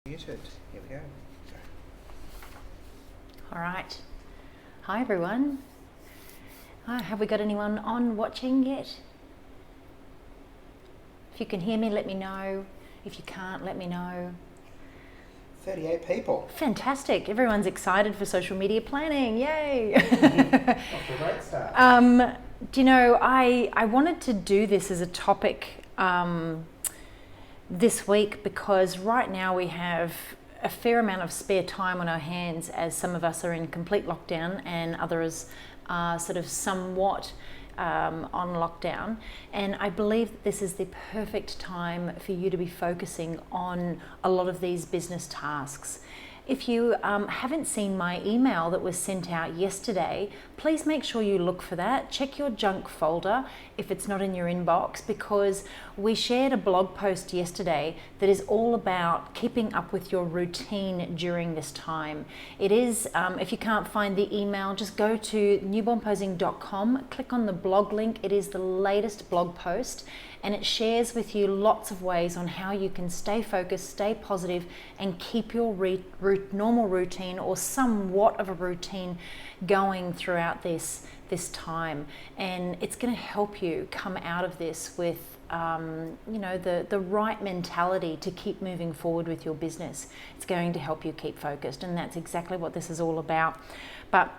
Muted. Here we go. All right. Hi, everyone. Have we got anyone on watching yet? If you can hear me, let me know. If you can't, let me know. 38 people. Fantastic. Everyone's excited for social media planning. Yay. Off to a great start. Do you know, I wanted to do this as a topic this week because right now we have a fair amount of spare time on our hands, as some of us are in complete lockdown and others are sort of somewhat on lockdown. And I believe that this is the perfect time for you to be focusing on a lot of these business tasks. If you haven't seen my email that was sent out yesterday, please make sure you look for that. Check your junk folder if it's not in your inbox, because we shared a blog post yesterday that is all about keeping up with your routine during this time. It is, if you can't find the email, just go to newbornposing.com, click on the blog link. It is the latest blog post, and it shares with you lots of ways on how you can stay focused, stay positive, and keep your normal routine or somewhat of a routine going throughout this time. And it's going to help you come out of this with the right mentality to keep moving forward with your business. It's going to help you keep focused, and that's exactly what this is all about. But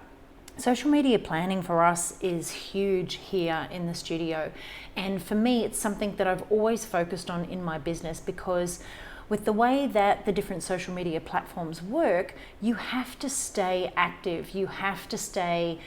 social media planning for us is huge here in the studio. And for me, it's something that I've always focused on in my business, because with the way that the different social media platforms work, you have to stay active. You have to stay,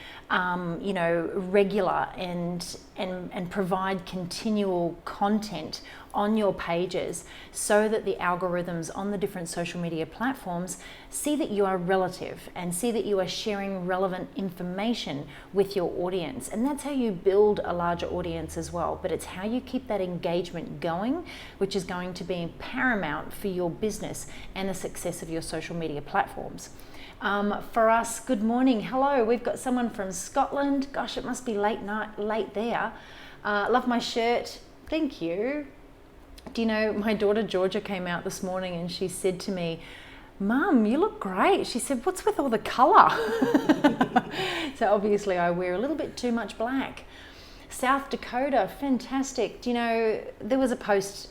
regular and provide continual content on your pages, so that the algorithms on the different social media platforms see that you are relative and see that you are sharing relevant information with your audience. And that's how you build a larger audience as well. But it's how you keep that engagement going, which is going to be paramount for your business and the success of your social media platforms. For us, good morning. Hello, we've got someone from Scotland. Gosh, it must be late there. Love my shirt. Thank you. Do you know, my daughter Georgia came out this morning and she said to me, "Mum, you look great." She said, "What's with all the colour?" So obviously I wear a little bit too much black. South Dakota, fantastic. Do you know, there was a post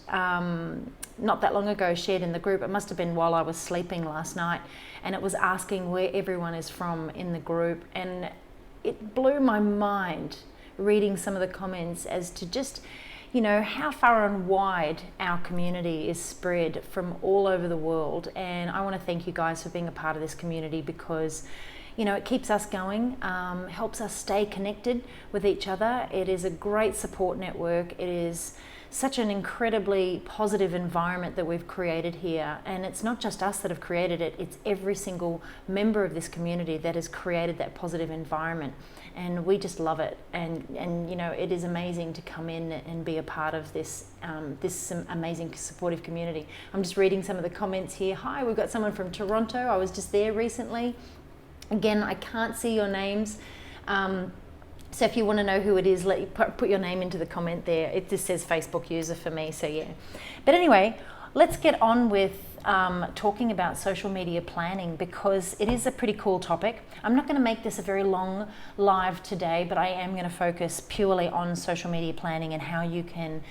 not that long ago shared in the group. It must have been while I was sleeping last night, and it was asking where everyone is from in the group, and it blew my mind reading some of the comments as to just, how far and wide our community is spread from all over the world. And I want to thank you guys for being a part of this community, because it keeps us going, helps us stay connected with each other. It is a great support network. It is such an incredibly positive environment that we've created here. And it's not just us that have created it, it's every single member of this community that has created that positive environment. And we just love it. And it is amazing to come in and be a part of this amazing supportive community. I'm just reading some of the comments here. Hi, we've got someone from Toronto. I was just there recently. Again, I can't see your names. So if you want to know who it is, put your name into the comment there. It just says Facebook user for me, so yeah. But anyway, let's get on with talking about social media planning, because it is a pretty cool topic. I'm not going to make this a very long live today, but I am going to focus purely on social media planning and how you can,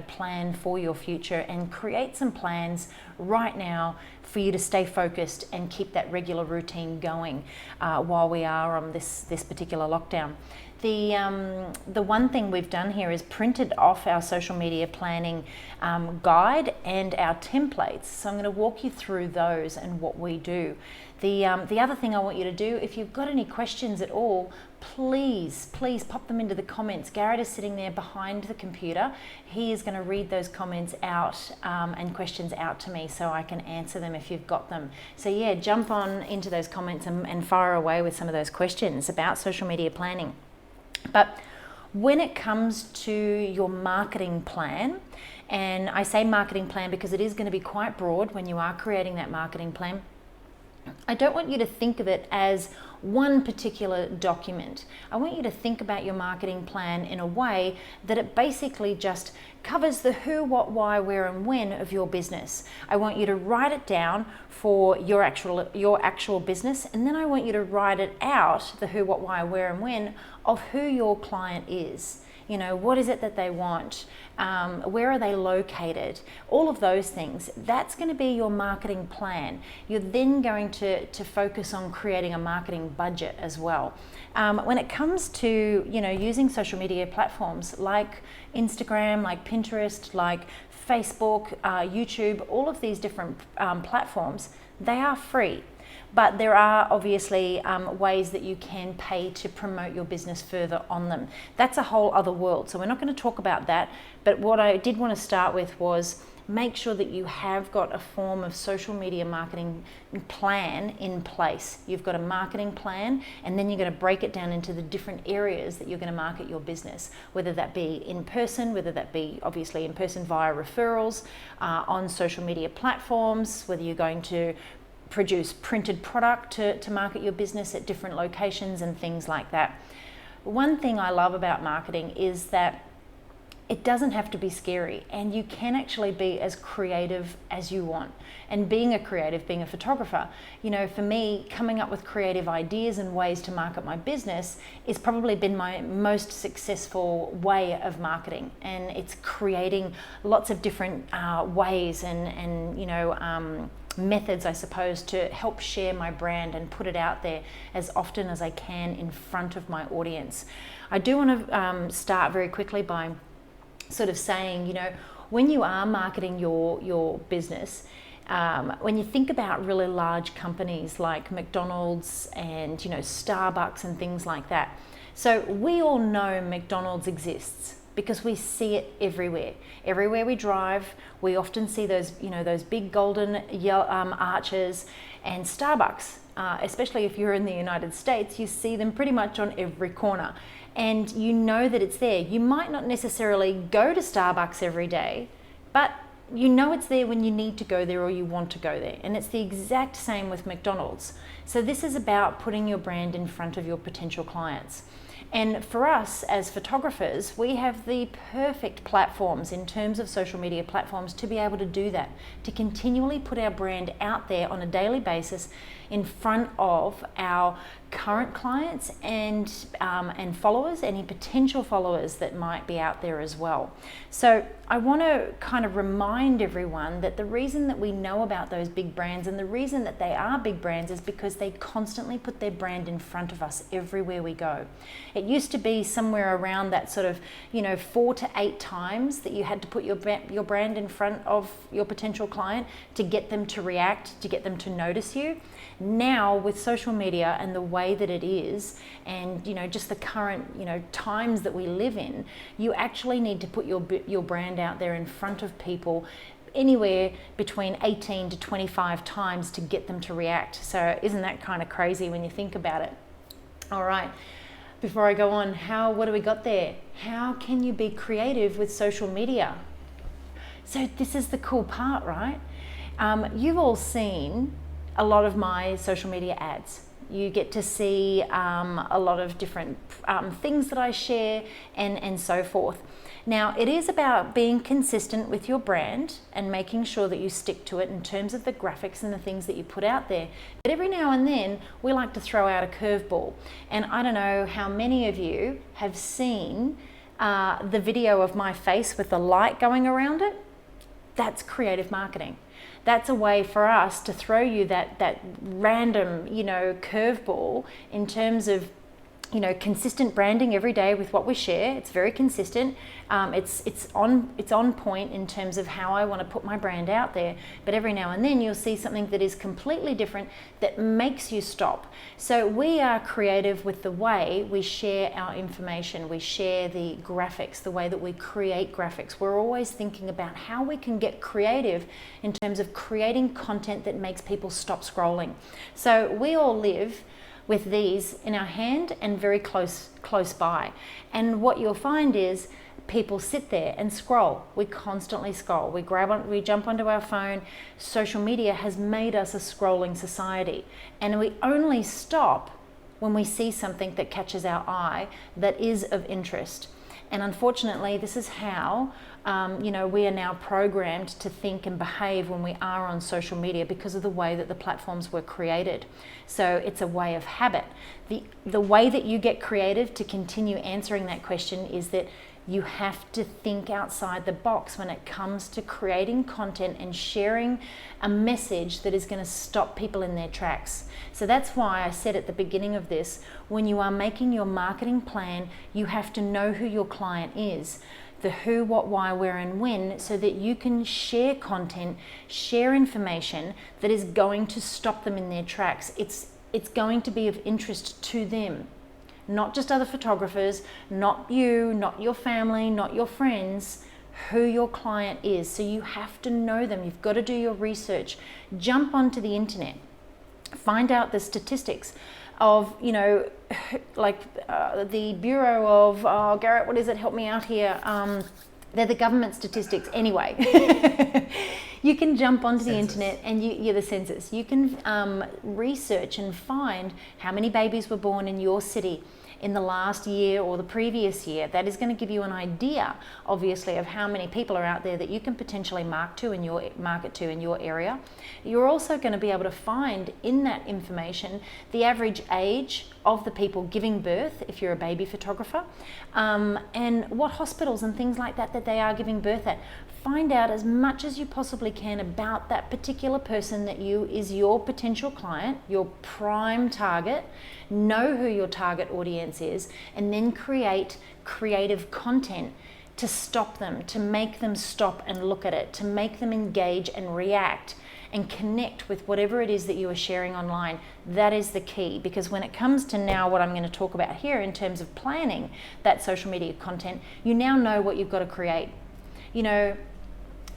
plan for your future and create some plans right now for you to stay focused and keep that regular routine going while we are on this particular lockdown. The one thing we've done here is printed off our social media planning guide and our templates. So I'm going to walk you through those and what we do. The other thing I want you to do, if you've got any questions at all, please pop them into the comments. Garrett is sitting there behind the computer. He is going to read those comments out and questions out to me, so I can answer them if you've got them. So yeah, jump on into those comments and fire away with some of those questions about social media planning. But when it comes to your marketing plan, and I say marketing plan because it is going to be quite broad when you are creating that marketing plan, I don't want you to think of it as one particular document. I want you to think about your marketing plan in a way that it basically just covers the who, what, why, where, and when of your business. I want you to write it down for your actual business, and then I want you to write it out, the who, what, why, where, and when of who your client is. You know, what is it that they want? Where are they located? All of those things. That's going to be your marketing plan. You're then going to focus on creating a marketing budget as well. When it comes to, you know, using social media platforms like Instagram, like Pinterest, like Facebook, YouTube, all of these different platforms, they are free. But there are obviously ways that you can pay to promote your business further on them. That's a whole other world. So we're not going to talk about that. But what I did want to start with was make sure that you have got a form of social media marketing plan in place. You've got a marketing plan, and then you're going to break it down into the different areas that you're going to market your business, whether that be in person, whether that be obviously in person via referrals, on social media platforms, whether you're going to produce printed product to market your business at different locations and things like that. One thing I love about marketing is that it doesn't have to be scary, and you can actually be as creative as you want. And being a creative, being a photographer, you know, for me, coming up with creative ideas and ways to market my business is probably been my most successful way of marketing. And it's creating lots of different ways and you know, methods, I suppose, to help share my brand and put it out there as often as I can in front of my audience. I do want to start very quickly by sort of saying, you know, when you are marketing your business, when you think about really large companies like McDonald's and, you know, Starbucks and things like that. So we all know McDonald's exists because we see it everywhere. Everywhere we drive, we often see those, you know, those big golden arches. And Starbucks, especially if you're in the United States, you see them pretty much on every corner. And you know that it's there. You might not necessarily go to Starbucks every day, but you know it's there when you need to go there or you want to go there. And it's the exact same with McDonald's. So this is about putting your brand in front of your potential clients. And for us as photographers, we have the perfect platforms in terms of social media platforms to be able to do that, to continually put our brand out there on a daily basis in front of our current clients and followers, any potential followers that might be out there as well. So I want to kind of remind everyone that the reason that we know about those big brands and the reason that they are big brands is because they constantly put their brand in front of us everywhere we go. It used to be somewhere around that sort of, you know, 4 to 8 times that you had to put your brand in front of your potential client to get them to react, to get them to notice you. Now with social media and the way that it is, and, you know, just the current, you know, times that we live in, you actually need to put your brand out there in front of people anywhere between 18 to 25 times to get them to react. So isn't that kind of crazy when you think about it? All right, before I go on, what do we got there? How can you be creative with social media? So this is the cool part, right? You've all seen a lot of my social media ads. You get to see a lot of different things that I share and so forth. Now, it is about being consistent with your brand and making sure that you stick to it in terms of the graphics and the things that you put out there. But every now and then, we like to throw out a curveball. And I don't know how many of you have seen the video of my face with the light going around it. That's creative marketing. That's a way for us to throw you that random, you know, curveball in terms of, you know, consistent branding every day with what we share. It's very consistent. It's on point in terms of how I want to put my brand out there. But every now and then you'll see something that is completely different that makes you stop. So we are creative with the way we share our information. We share the graphics, the way that we create graphics. We're always thinking about how we can get creative in terms of creating content that makes people stop scrolling. So we all live with these in our hand and very close by. And what you'll find is people sit there and scroll. We constantly scroll. We jump onto our phone. Social media has made us a scrolling society, and we only stop when we see something that catches our eye that is of interest. And unfortunately, this is how we are now programmed to think and behave when we are on social media because of the way that the platforms were created. So it's a way of habit. The way that you get creative to continue answering that question is that you have to think outside the box when it comes to creating content and sharing a message that is going to stop people in their tracks. So that's why I said at the beginning of this, when you are making your marketing plan, you have to know who your client is. The who, what, why, where, and when, so that you can share content, share information that is going to stop them in their tracks. It's going to be of interest to them. Not just other photographers, not you, not your family, not your friends, who your client is. So you have to know them. You've got to do your research. Jump onto the internet. Find out the statistics of, the Bureau of, Garrett, what is it? Help me out here. They're the government statistics. Anyway, you can jump onto the internet and the census. You can research and find how many babies were born in your city in the last year or the previous year. That is going to give you an idea, obviously, of how many people are out there that you can potentially market to in your area. You're also going to be able to find in that information the average age of the people giving birth, if you're a baby photographer, and what hospitals and things like that they are giving birth at. Find out as much as you possibly can about that particular person that is your potential client, your prime target. Know who your target audience is, and then create creative content to stop them, to make them stop and look at it, to make them engage and react and connect with whatever it is that you are sharing online. That is the key, because when it comes to now what I'm going to talk about here in terms of planning that social media content, you now know what you've got to create.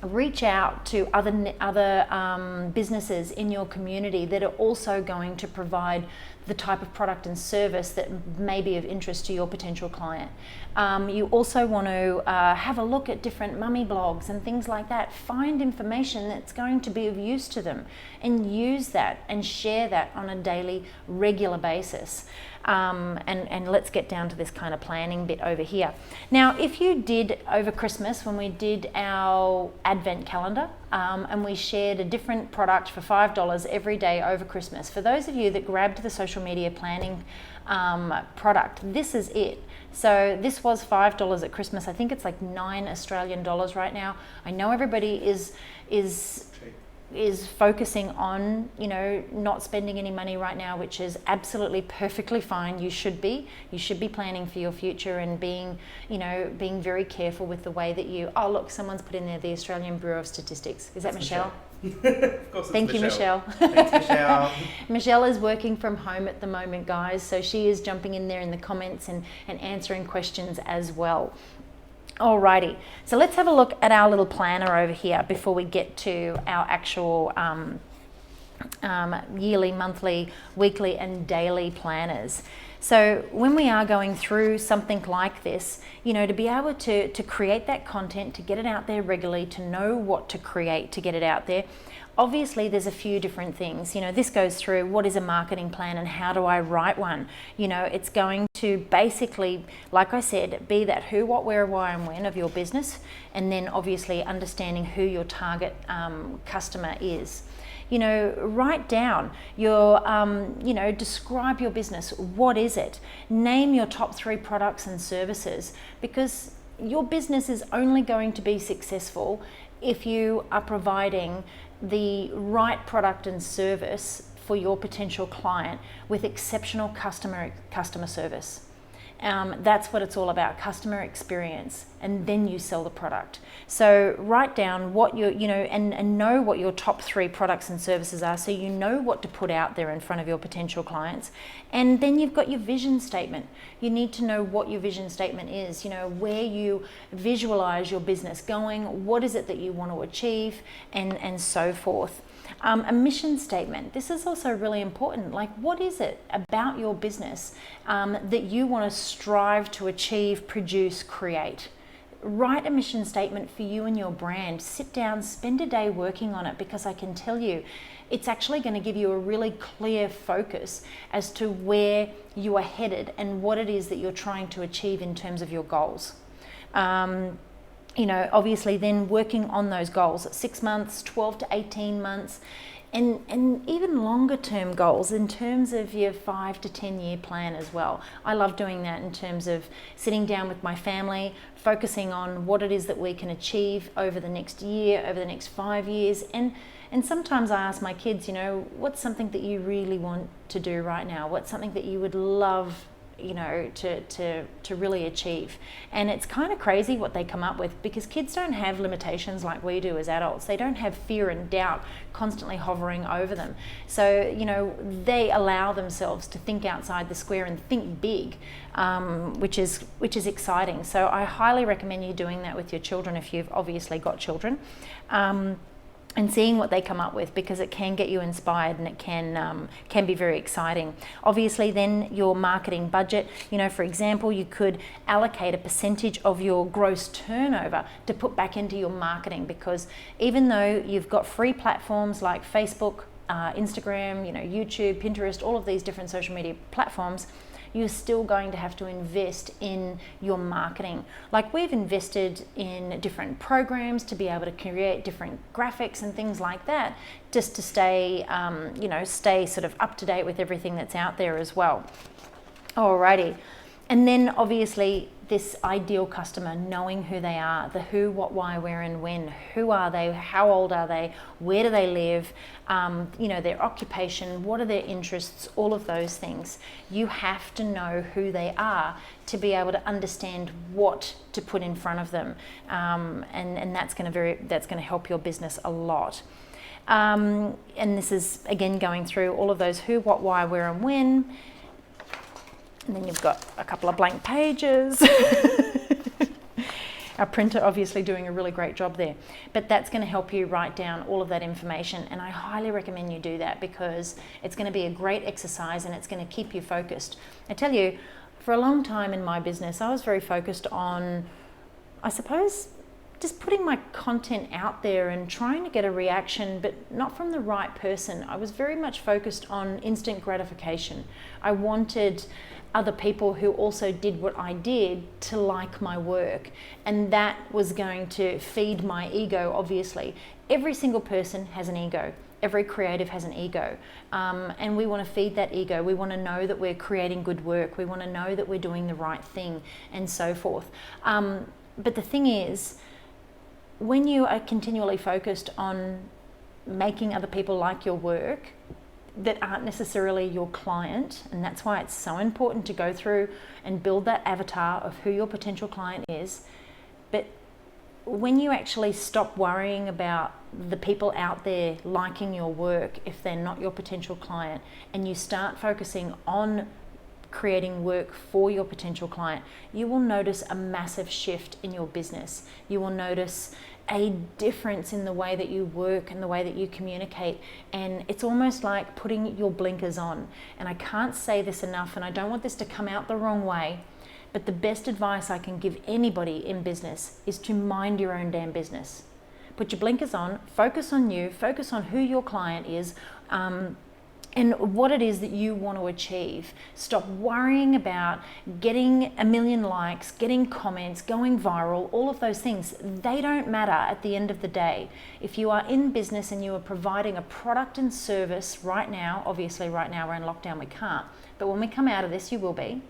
Reach out to other businesses in your community that are also going to provide the type of product and service that may be of interest to your potential client. You also want to have a look at different mummy blogs and things like that. Find information that's going to be of use to them and use that and share that on a daily, regular basis. And let's get down to this kind of planning bit over here. Now, if you did over Christmas, when we did our advent calendar, and we shared a different product for $5 every day over Christmas. For those of you that grabbed the social media planning product, this is it. So this was $5 at Christmas. I think it's like $9 Australian right now. I know everybody is focusing on, not spending any money right now, which is absolutely perfectly fine. You should be planning for your future and being very careful with the way that you, oh look, someone's put in there the Australian Bureau of Statistics. Is that Michelle? Of course it's Thank you, Michelle. Thanks, Michelle. Michelle is working from home at the moment, guys, so she is jumping in there in the comments and answering questions as well. Alrighty, so let's have a look at our little planner over here before we get to our actual yearly, monthly, weekly and daily planners. So when we are going through something like this, to be able to create that content, to get it out there regularly, to know what to create to get it out there, obviously there's a few different things. This goes through what is a marketing plan and how do I write one. It's going to basically, like I said, be that who, what, where, why and when of your business, and then obviously understanding who your target customer is. Write down your, describe your business. What is it? Name your top 3 products and services, because your business is only going to be successful if you are providing the right product and service for your potential client with exceptional customer service. That's what it's all about, customer experience, and then you sell the product. So write down what and know what your top 3 products and services are, so you know what to put out there in front of your potential clients. And then you've got your vision statement. You need to know what your vision statement is, where you visualize your business going, what is it that you want to achieve, and so forth. A mission statement. This is also really important. Like, what is it about your business that you want to strive to achieve, produce, create? write a mission statement for you and your brand. Sit down, spend a day working on it, because I can tell you, it's actually going to give you a really clear focus as to where you are headed and what it is that you're trying to achieve in terms of your goals. Obviously then working on those goals at 6 months, 12 to 18 months, and even longer term goals in terms of your 5 to 10 year plan as well. I love doing that in terms of sitting down with my family, focusing on what it is that we can achieve over the next year, over the next 5 years. And sometimes I ask my kids, what's something that you really want to do right now? What's something that you would love, to really achieve? And it's kind of crazy what they come up with, because kids don't have limitations like we do as adults. They don't have fear and doubt constantly hovering over them. So, they allow themselves to think outside the square and think big, which is exciting. So I highly recommend you doing that with your children if you've obviously got children. And seeing what they come up with, because it can get you inspired and it can be very exciting. Obviously then your marketing budget, for example, you could allocate a percentage of your gross turnover to put back into your marketing, because even though you've got free platforms like Facebook, Instagram, YouTube, Pinterest, all of these different social media platforms, you're still going to have to invest in your marketing. Like we've invested in different programs to be able to create different graphics and things like that, just to stay sort of up to date with everything that's out there as well. Alrighty. And then obviously this ideal customer, knowing who they are, the who, what, why, where, and when. Who are they? How old are they? Where do they live? Their occupation, what are their interests, all of those things. You have to know who they are to be able to understand what to put in front of them. And that's going to help your business a lot. And this is, again, going through all of those who, what, why, where, and when. And then you've got a couple of blank pages. Our printer obviously doing a really great job there. But that's going to help you write down all of that information. And I highly recommend you do that, because it's going to be a great exercise and it's going to keep you focused. I tell you, for a long time in my business, I was very focused on, I suppose, just putting my content out there and trying to get a reaction, but not from the right person. I was very much focused on instant gratification. I wanted other people who also did what I did to like my work, and that was going to feed my ego. Obviously, every single person has an ego. Every creative has an ego, and we want to feed that ego. We want to know that we're creating good work. We want to know that we're doing the right thing, and so forth. But the thing is, when you are continually focused on making other people like your work that aren't necessarily your client, and that's why it's so important to go through and build that avatar of who your potential client is. But when you actually stop worrying about the people out there liking your work if they're not your potential client, and you start focusing on creating work for your potential client, you will notice a massive shift in your business. You will notice a difference in the way that you work and the way that you communicate. And it's almost like putting your blinkers on. And I can't say this enough, and I don't want this to come out the wrong way, but the best advice I can give anybody in business is to mind your own damn business. Put your blinkers on, focus on you, focus on who your client is, and what it is that you want to achieve. Stop worrying about getting a million likes, getting comments, going viral, all of those things. They don't matter at the end of the day. If you are in business and you are providing a product and service right now, obviously right now we're in lockdown, we can't, but when we come out of this, you will be.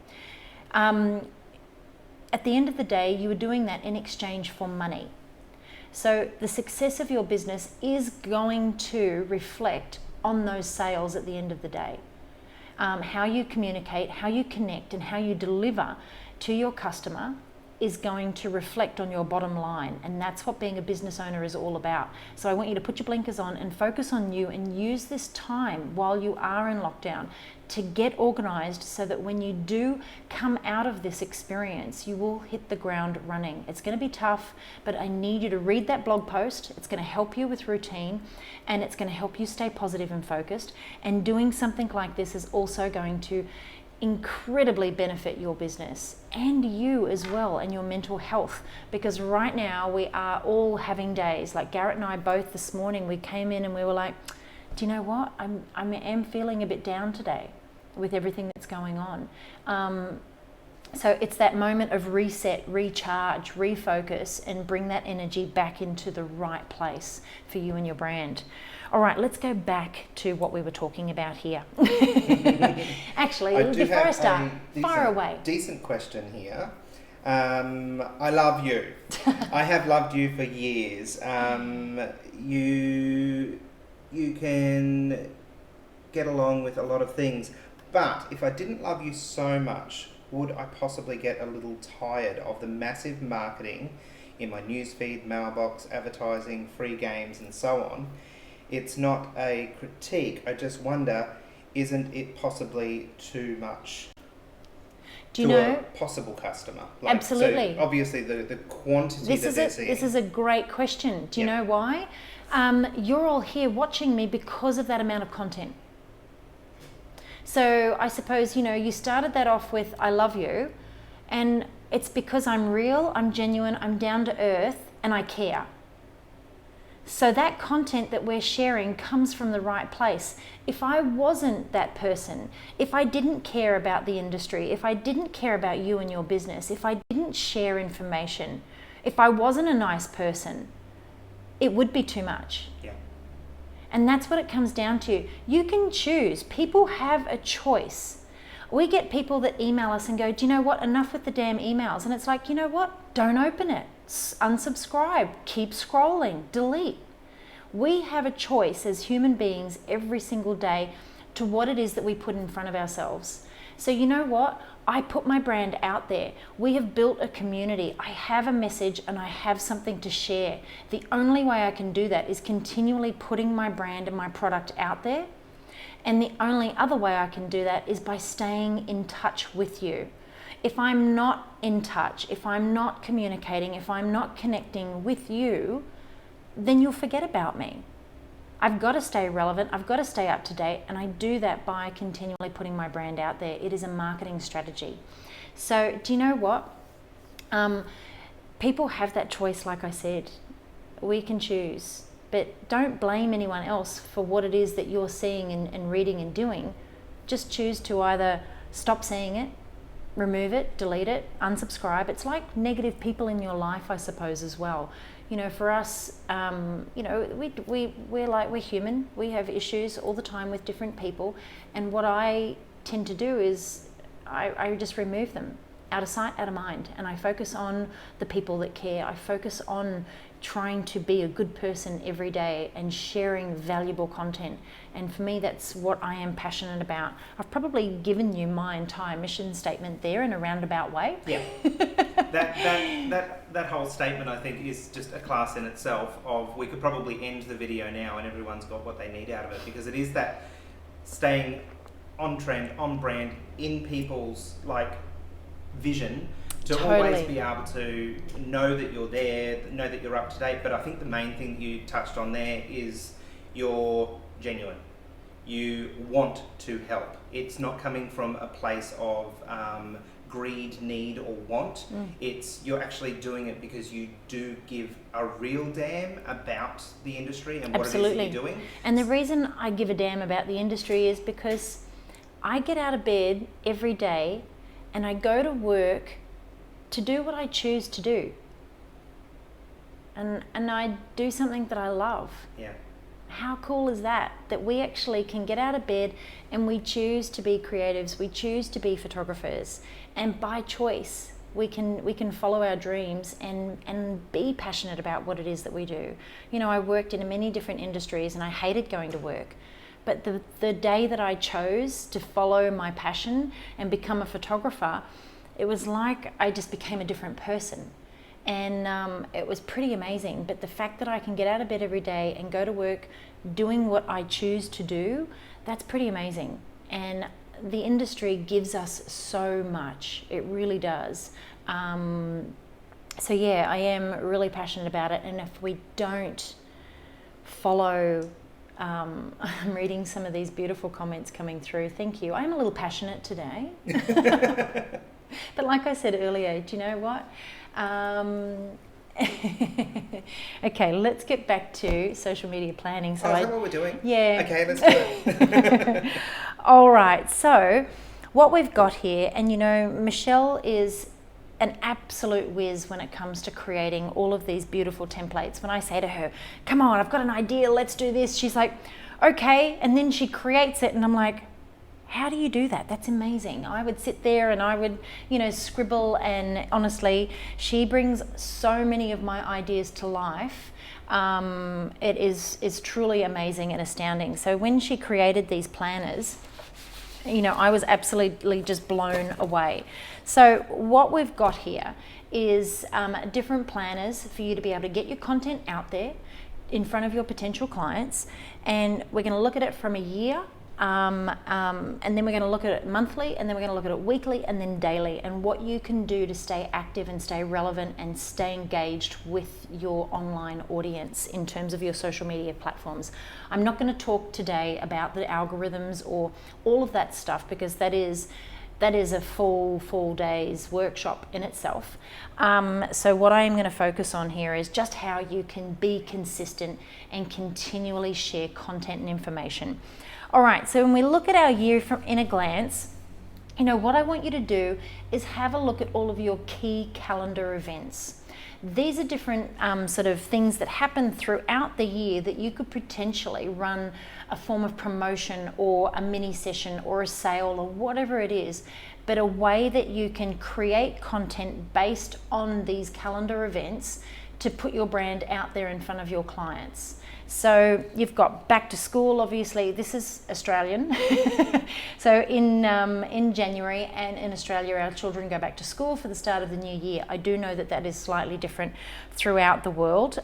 At the end of the day, you are doing that in exchange for money. So the success of your business is going to reflect on those sales at the end of the day. How you communicate, how you connect, and how you deliver to your customer is going to reflect on your bottom line, and that's what being a business owner is all about. So I want you to put your blinkers on and focus on you, and use this time while you are in lockdown to get organized, so that when you do come out of this experience, you will hit the ground running. It's going to be tough, but I need you to read that blog post. It's going to help you with routine, and it's going to help you stay positive and focused. And doing something like this is also going to incredibly benefit your business and you as well, and your mental health. Because right now we are all having days, like Garrett and I both this morning, we came in and we were like, do you know what, I am feeling a bit down today with everything that's going on. So it's that moment of reset, recharge, refocus, and bring that energy back into the right place for you and your brand. All right, let's go back to what we were talking about here. Actually, before I start, fire away. Decent question here. I love you. I have loved you for years. You can get along with a lot of things, but if I didn't love you so much, would I possibly get a little tired of the massive marketing in my newsfeed, mailbox, advertising, free games, and so on? It's not a critique. I just wonder, isn't it possibly too much a possible customer? Like, absolutely. So obviously, the quantity that they're seeing. This is a great question. Do you know why? You're all here watching me because of that amount of content. So I suppose, you started that off with I love you, and it's because I'm real, I'm genuine, I'm down to earth, and I care. So that content that we're sharing comes from the right place. If I wasn't that person, if I didn't care about the industry, if I didn't care about you and your business, if I didn't share information, if I wasn't a nice person, it would be too much. Yeah. And that's what it comes down to. You can choose. People have a choice. We get people that email us and go, do you know what? Enough with the damn emails. And it's like, you know what? Don't open it. Unsubscribe. Keep scrolling. Delete. We have a choice as human beings every single day to what it is that we put in front of ourselves. So you know what? I put my brand out there. We have built a community. I have a message and I have something to share. The only way I can do that is continually putting my brand and my product out there. And the only other way I can do that is by staying in touch with you. If I'm not in touch, if I'm not communicating, if I'm not connecting with you, then you'll forget about me. I've got to stay relevant, I've got to stay up to date, and I do that by continually putting my brand out there. It is a marketing strategy. So do you know what? People have that choice, like I said. We can choose, but don't blame anyone else for what it is that you're seeing and reading and doing. Just choose to either stop seeing it, remove it, delete it, unsubscribe. It's like negative people in your life, I suppose, as well. For us, we're human. We have issues all the time with different people. And what I tend to do is I just remove them out of sight, out of mind. And I focus on the people that care. I focus on trying to be a good person every day and sharing valuable content. And for me, that's what I am passionate about. I've probably given you my entire mission statement there in a roundabout way. Yeah. that whole statement, I think, is just a class in itself. We could probably end the video now and everyone's got what they need out of it, because it is that staying on trend, on brand, in people's vision, to always be able to know that you're there, know that you're up to date. But I think the main thing you touched on there is you're genuine. You want to help. It's not coming from a place of greed, need, or want. It's you're actually doing it because you do give a real damn about the industry and what it is that you're doing. And the reason I give a damn about the industry is because I get out of bed every day and I go to work to do what I choose to do. And I do something that I love. Yeah. How cool is that? That we actually can get out of bed and we choose to be creatives, we choose to be photographers, and by choice we can follow our dreams and be passionate about what it is that we do. I worked in many different industries and I hated going to work. But the day that I chose to follow my passion and become a photographer, it was like I just became a different person. And it was pretty amazing. But the fact that I can get out of bed every day and go to work doing what I choose to do, that's pretty amazing. And the industry gives us so much. It really does. So yeah, I am really passionate about it. And if we don't follow I'm reading some of these beautiful comments coming through. Thank you. I'm a little passionate today. But like I said earlier, do you know what? Okay, let's get back to social media planning. So is that what we're doing? Yeah. Okay, let's do it. All right, so what we've got here, and Michelle is an absolute whiz when it comes to creating all of these beautiful templates. When I say to her, come on, I've got an idea, let's do this, she's like, okay, and then she creates it, and I'm like, how do you do that? That's amazing. I would sit there and I would, scribble, and honestly, she brings so many of my ideas to life. It is truly amazing and astounding. So when she created these planners, I was absolutely just blown away. So what we've got here is different planners for you to be able to get your content out there in front of your potential clients. And we're going to look at it from a year. And then we're going to look at it monthly, and then we're going to look at it weekly, and then daily, and what you can do to stay active and stay relevant and stay engaged with your online audience in terms of your social media platforms. I'm not going to talk today about the algorithms or all of that stuff, because that is a full day's workshop in itself. So what I am going to focus on here is just how you can be consistent and continually share content and information. All right, so when we look at our year in a glance, what I want you to do is have a look at all of your key calendar events. These are different sort of things that happen throughout the year that you could potentially run a form of promotion or a mini session or a sale or whatever it is, but a way that you can create content based on these calendar events to put your brand out there in front of your clients. So you've got back to school, obviously. This is Australian. So in January, and in Australia, our children go back to school for the start of the new year. I do know that is slightly different throughout the world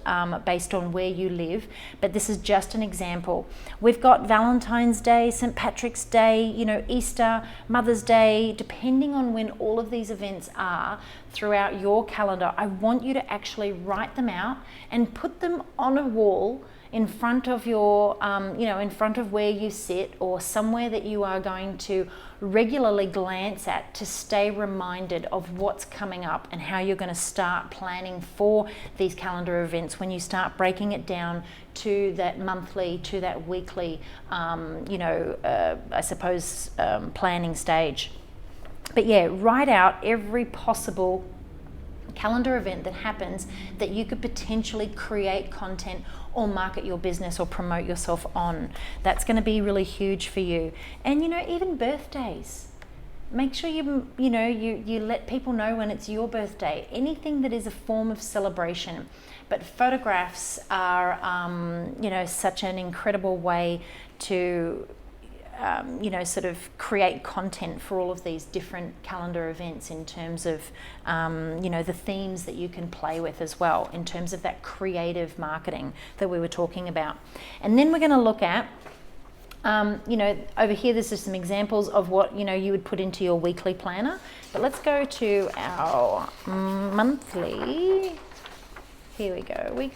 based on where you live, but this is just an example. We've got Valentine's Day, St. Patrick's Day, Easter, Mother's Day, depending on when all of these events are throughout your calendar. I want you to actually write them out and put them on a wall in front of your, in front of where you sit, or somewhere that you are going to regularly glance at to stay reminded of what's coming up and how you're going to start planning for these calendar events when you start breaking it down to that monthly, to that weekly, planning stage. But yeah, write out every possible calendar event that happens that you could potentially create content or market your business or promote yourself on. That's going to be really huge for you. And even birthdays. Make sure you let people know when it's your birthday. Anything that is a form of celebration. But photographs are such an incredible way to sort of create content for all of these different calendar events in terms of, the themes that you can play with as well, in terms of that creative marketing that we were talking about. And then we're going to look at, over here, there's just some examples of what, you would put into your weekly planner. But let's go to our monthly. Here we go,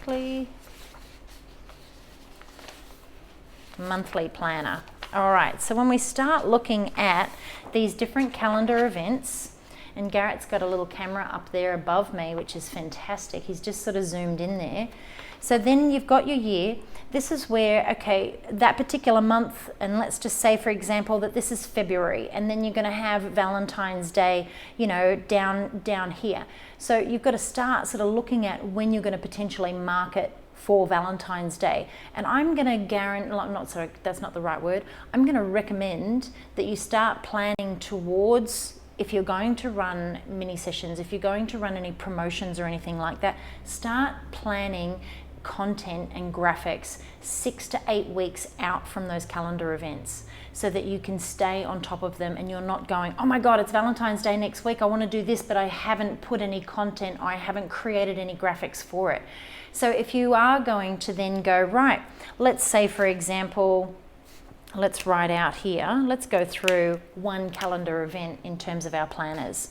monthly planner. All right, so when we start looking at these different calendar events, and Garrett's got a little camera up there above me, which is fantastic. He's just sort of zoomed in there. So then you've got your year. This is where, okay, that particular month, and let's just say, for example, that this is February, and then you're going to have Valentine's Day, down here. So you've got to start sort of looking at when you're going to potentially market for Valentine's Day. And I'm going to that's not the right word. I'm going to recommend that you start planning towards, if you're going to run mini sessions, if you're going to run any promotions or anything like that, start planning content and graphics 6 to 8 weeks out from those calendar events, so that you can stay on top of them and you're not going, oh my God, it's Valentine's Day next week, I want to do this, but I haven't put any content, I haven't created any graphics for it. So if you are going to then go, right, let's say, for example, let's write out here, let's go through one calendar event in terms of our planners.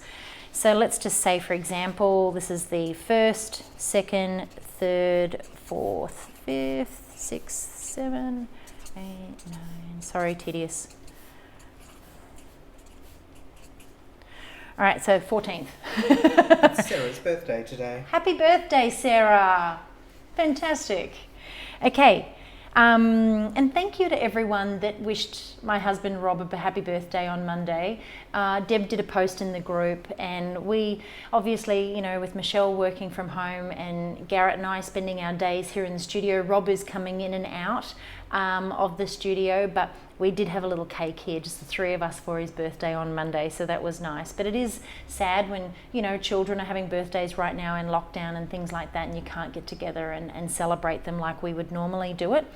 So let's just say, for example, this is the 1st, 2nd, 3rd, 4th, 5th, 6th, 7th, 8, 9. Sorry, tedious. All right, so 14th. It's Sarah's birthday today. Happy birthday, Sarah. Fantastic. Okay. And thank you to everyone that wished my husband Rob a happy birthday on Monday. Deb did a post in the group, and we obviously, you know, with Michelle working from home and Garrett and I spending our days here in the studio, Rob is coming in and out of the studio, but we did have a little cake here, just the three of us, for his birthday on Monday, so that was nice. But it is sad when, you know, children are having birthdays right now in lockdown and things like that, and you can't get together and celebrate them like we would normally do it.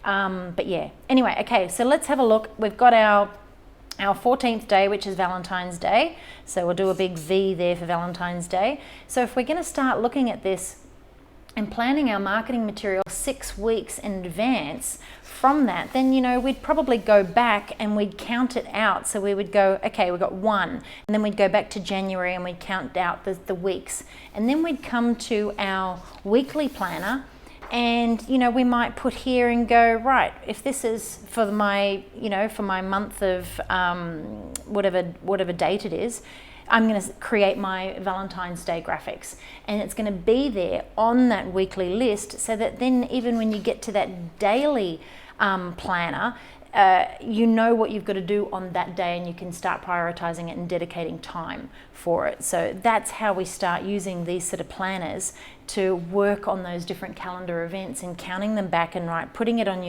But yeah, anyway, okay, so let's have a look. We've got our 14th day, which is Valentine's Day, so we'll do a big V there for Valentine's Day. So if we're going to start looking at this and planning our marketing material 6 weeks in advance from that, then, you know, we'd probably go back and we'd count it out. So we would go, okay, we've got 1, and then we'd go back to January and we'd count out the weeks. And then we'd come to our weekly planner, and, you know, we might put here and go, right, if this is for my, you know, for my month of whatever date it is, I'm going to create my Valentine's Day graphics, and it's going to be there on that weekly list, so that then even when you get to that daily planner, you know what you've got to do on that day, and you can start prioritizing it and dedicating time for it. So that's how we start using these sort of planners to work on those different calendar events and counting them back, and putting it on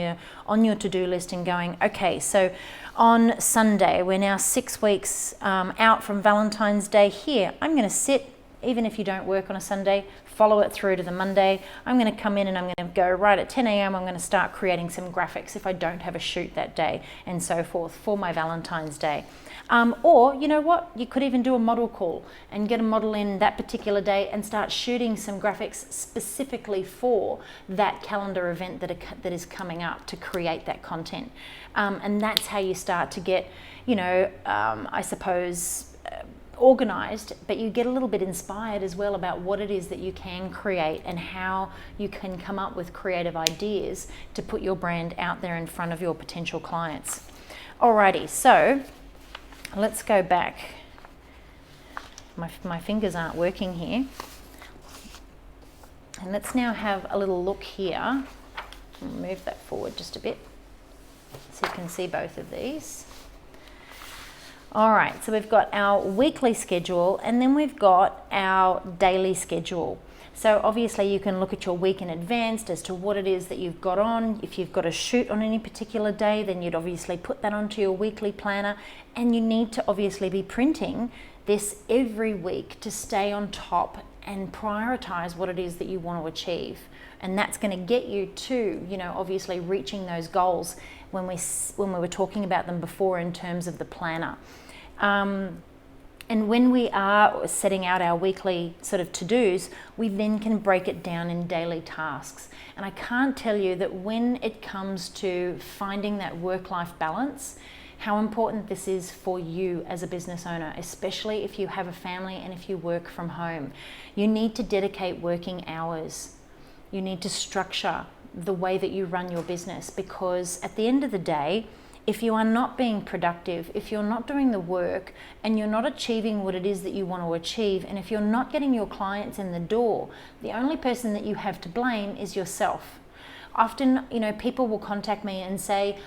your to-do list and going, okay, so on Sunday, we're now 6 weeks out from Valentine's Day here. I'm going to sit, even if you don't work on a Sunday, follow it through to the Monday. I'm going to come in and I'm going to go right at 10 a.m. I'm going to start creating some graphics if I don't have a shoot that day, and so forth, for my Valentine's Day. Or, you know what, you could even do a model call and get a model in that particular day and start shooting some graphics specifically for that calendar event that is coming up, to create that content. And that's how you start to get, you know, I suppose, organized, but you get a little bit inspired as well about what it is that you can create and how you can come up with creative ideas to put your brand out there in front of your potential clients. Alrighty, so let's go back. My fingers aren't working here. And let's now have a little look here. I'll move that forward just a bit so you can see both of these. All right, so we've got our weekly schedule, and then we've got our daily schedule. So obviously you can look at your week in advance as to what it is that you've got on. If you've got a shoot on any particular day, then you'd obviously put that onto your weekly planner, and you need to obviously be printing this every week to stay on top and prioritize what it is that you want to achieve. And that's going to get you to, you know, obviously reaching those goals when we were talking about them before in terms of the planner. And when we are setting out our weekly sort of to-dos, we then can break it down in daily tasks. And I can't tell you that when it comes to finding that work-life balance, how important this is for you as a business owner, especially if you have a family and if you work from home. You need to dedicate working hours. You need to structure the way that you run your business, because at the end of the day, if you are not being productive, if you're not doing the work and you're not achieving what it is that you want to achieve, and if you're not getting your clients in the door, the only person that you have to blame is yourself. Often, you know, people will contact me and say,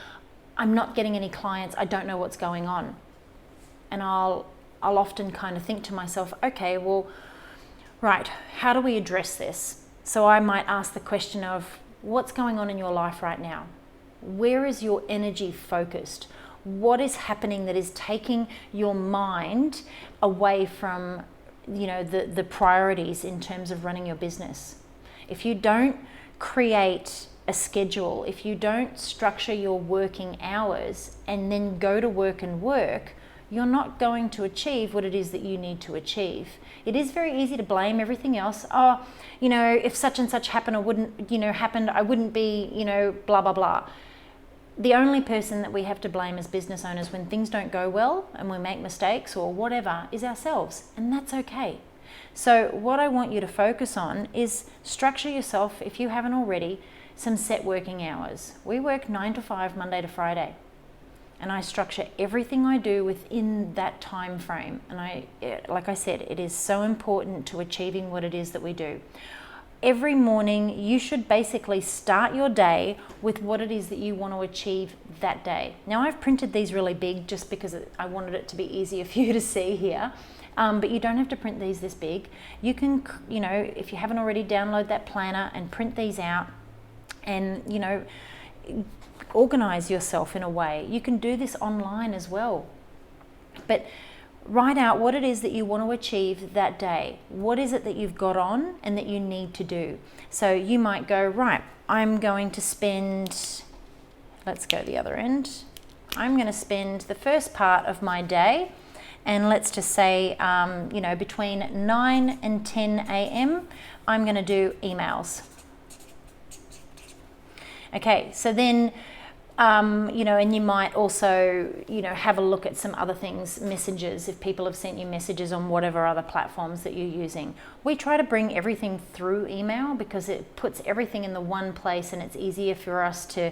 I'm not getting any clients, I don't know what's going on. And I'll often kind of think to myself, okay, well, right, how do we address this? So I might ask the question of, what's going on in your life right now? Where is your energy focused? What is happening that is taking your mind away from, you know, the priorities in terms of running your business? If you don't create a schedule, if you don't structure your working hours and then go to work and work, you're not going to achieve what it is that you need to achieve. It is very easy to blame everything else. Oh, you know, if such and such happened, I wouldn't be, you know, blah, blah, blah. The only person that we have to blame as business owners when things don't go well and we make mistakes or whatever is ourselves, and that's okay. So what I want you to focus on is structure yourself, if you haven't already, some set working hours. We work 9 to 5, Monday to Friday. And I structure everything I do within that time frame. And like I said, it is so important to achieving what it is that we do. Every morning, you should basically start your day with what it is that you want to achieve that day. Now, I've printed these really big just because I wanted it to be easier for you to see here. But you don't have to print these this big. You can, if you haven't already, download that planner and print these out and, organize yourself in a way. You can do this online as well. But write out what it is that you want to achieve that day. What is it that you've got on and that you need to do? So you might go, right, I'm going to spend, let's go the other end. I'm going to spend the first part of my day, and let's just say, between 9 and 10 a.m., I'm going to do emails. Okay, so then, and you might also, have a look at some other things, messages, if people have sent you messages on whatever other platforms that you're using. We try to bring everything through email because it puts everything in the one place, and it's easier for us to,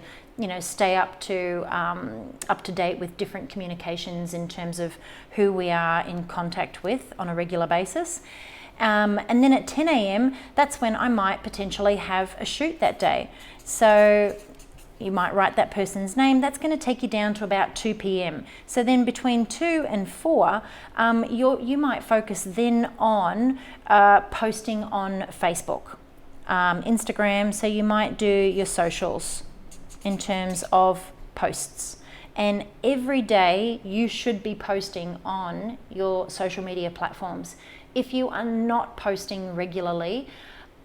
stay up to date with different communications in terms of who we are in contact with on a regular basis. And then at 10 a.m., that's when I might potentially have a shoot that day. So you might write that person's name. That's going to take you down to about 2 p.m. So then between 2 and 4, you might focus then on posting on Facebook, Instagram. So you might do your socials in terms of posts. And every day you should be posting on your social media platforms. If you are not posting regularly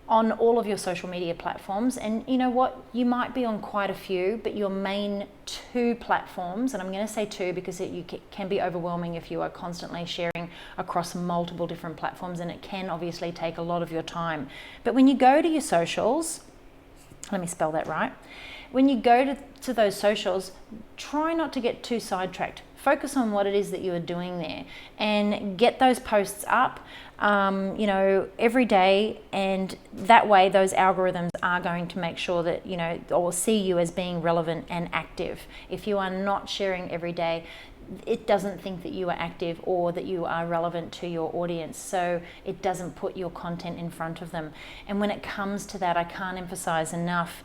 on all of your social media platforms, and you know what, you might be on quite a few, but your main 2 platforms, and I'm going to say 2 because you can be overwhelming if you are constantly sharing across multiple different platforms, and it can obviously take a lot of your time. But when you go to your socials, let me spell that right. When you go to those socials, try not to get too sidetracked. Focus on what it is that you are doing there and get those posts up, every day. And that way, those algorithms are going to make sure that, or see you as being relevant and active. If you are not sharing every day, it doesn't think that you are active or that you are relevant to your audience. So it doesn't put your content in front of them. And when it comes to that, I can't emphasize enough,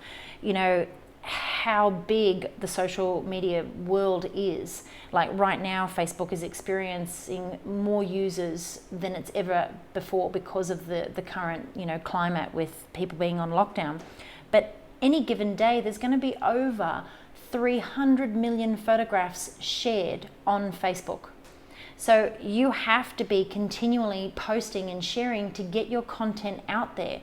how big the social media world is. Like right now, Facebook is experiencing more users than it's ever before because of the current, climate with people being on lockdown. But any given day, there's going to be over 300 million photographs shared on Facebook. So you have to be continually posting and sharing to get your content out there.